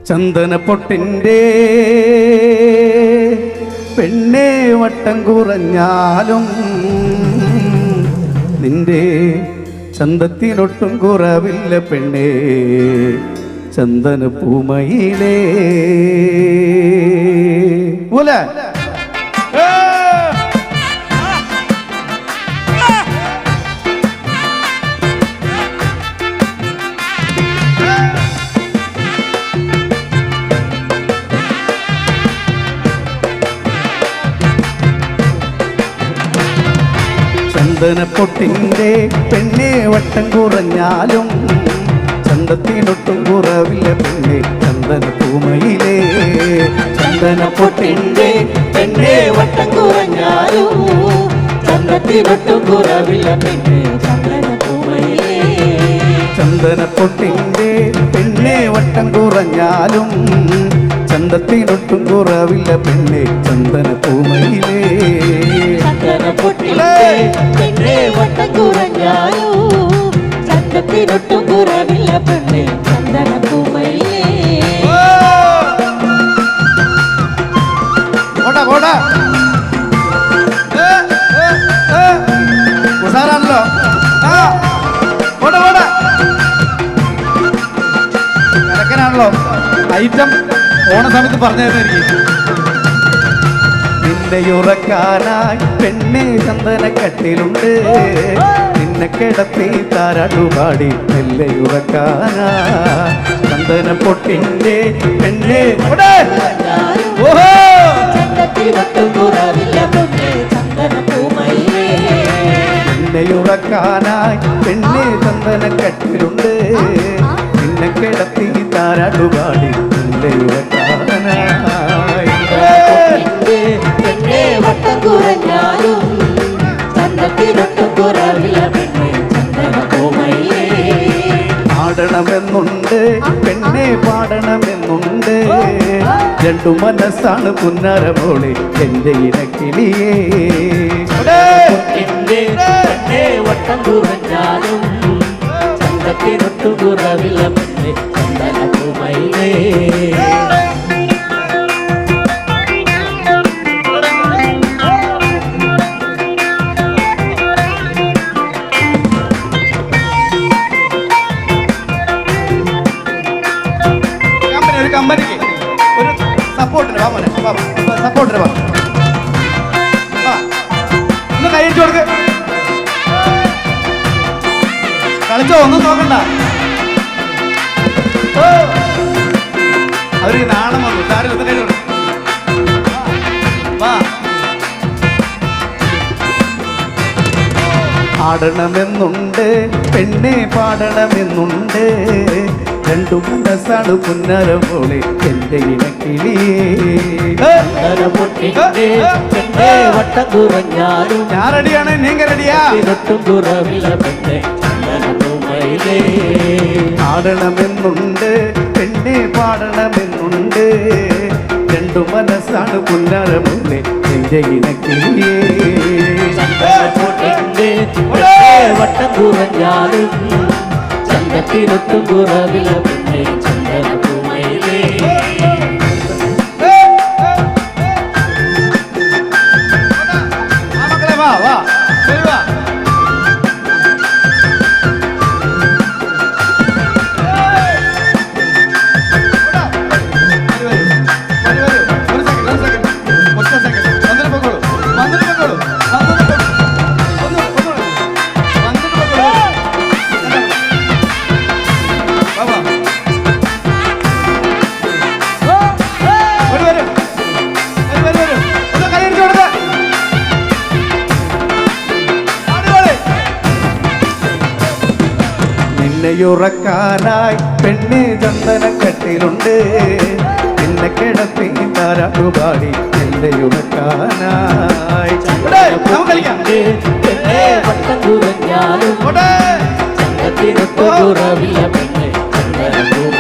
ചന്ദനപ്പൊട്ടിൻ്റെ പെണ്ണേ വട്ടം കുറഞ്ഞാലും നിന്റെ ചന്തത്തിനൊട്ടും കുറവില്ല പെണ്ണേ ചന്ദന പൂമയിലേ പോലെ ചന്ദനപ്പൊട്ടിൻ്റെ പെണ്ണേ വട്ടം കുറഞ്ഞാലും ചന്തത്തിനൊട്ടും കുറവില്ല പെണ്ണേ ചന്ദന പൂമയിലേ ചന്ദനപ്പൊട്ടിൻ്റെ പെണ്ണേ വട്ടം കുറഞ്ഞാലും ചന്തത്തിനൊട്ടും കുറവില്ല പെണ്ണേ ചന്ദന പൂമയിലേ ചന്ദനപ്പൊട്ടിൻ്റെ പെണ്ണേ വട്ടം കുറഞ്ഞാലും ചന്തത്തിനൊട്ടും കുറവില്ല പെണ്ണേ ചന്ദന പൂമയിലേ ചന്ദനപ്പൊട്ടിൻ്റെ പെണ്ണേ വട്ടം കുറഞ്ഞാലും ചന്തത്തിനൊട്ടും കുറവില്ല പെണ്ണേ ചന്ദന പൂമയിലേ ഉഷാറാണല്ലോ കിടക്കനാണല്ലോ ഐറ്റം ഓണ സമയത്ത് പറഞ്ഞായിരിക്കും. നിന്നെയുറക്കാനായി പെണ്ണെ ചന്ദനക്കട്ടിലുണ്ട് നിന്നെ കിടത്തി താരാട്ടുപാടി നെല്ലയുറക്കാനായി ചന്ദനപ്പൊട്ടിൻ്റെ പെണ്ണെ ഓഹോ നിന്നെയുറക്കാനായി പെണ്ണെ ചന്ദനക്കട്ടിലുണ്ട് നിന്നെ കിടത്തി താരാട്ടുപാടി നെല്ലയുറക്കാനായി വട്ടം കുറഞ്ഞാലും ചന്ദനത്തിനൊട്ടും കുറവില്ല പെണ്ണേ ചന്ദന പൂമയിലേ പാടണമെന്നുണ്ട് പെണ്ണെ പാടണമെന്നുണ്ട് രണ്ടു മനസ്സാണ് പുന്നാര പോലെ എൻ്റെ ഇനക്കിളിയേ പെണ്ണേ വട്ടം കുറഞ്ഞാലും ചന്ദനത്തിനൊട്ടും കുറവില്ല പെണ്ണേ ചന്ദന പൂമയിലേ കമ്പനിക്ക് ഒരു സപ്പോർട്ടിന് സപ്പോർട്ടിന് ഒന്ന് കൈയച്ചു കൊടുക്ക് കളിച്ചോ ഒന്നും നോക്കണ്ട അവര് നാണം വന്നു സാറിൽ ഒന്ന് കൈ വാ പാടണമെന്നുണ്ട് പെണ്ണെ പാടണമെന്നുണ്ട് രണ്ടു മനസ്സാണ് പുന്നര പോലെ എൻ്റെ ഇണക്കിളിയേ വട്ടം കുറഞ്ഞാലും ഞാൻ റെഡിയാണ് നീങ്ക റെഡിയാ കുറവില്ല പെണ്ണേ ചന്ദന പൂമയിലേ പാടണമെന്നുണ്ട് പെണ്ണെ പാടണമെന്നുണ്ട് രണ്ടു മനസ്സാണ് പുന്നര പോലെ എൻ്റെ ഇണക്കിളിയേ വട്ടം കുറഞ്ഞാലും ചന്ദനത്തിനൊട്ടും കുറവില്ല പെണ്ണേ ചന്ദന പൂമയിലേ മക്കളെ വാ വാ ശരി വാ നിന്നെയുറക്കാനായി പെണ്ണെ ചന്ദനക്കട്ടിലുണ്ട് നിന്നെ കിടത്തി താരാട്ടുപാടി നിന്നെയുറക്കാനായി വട്ടം കുറഞ്ഞാലും ചന്ദനത്തിനൊട്ടും കുറവില്ല പെണ്ണേ ചന്ദന പൂമയിലേ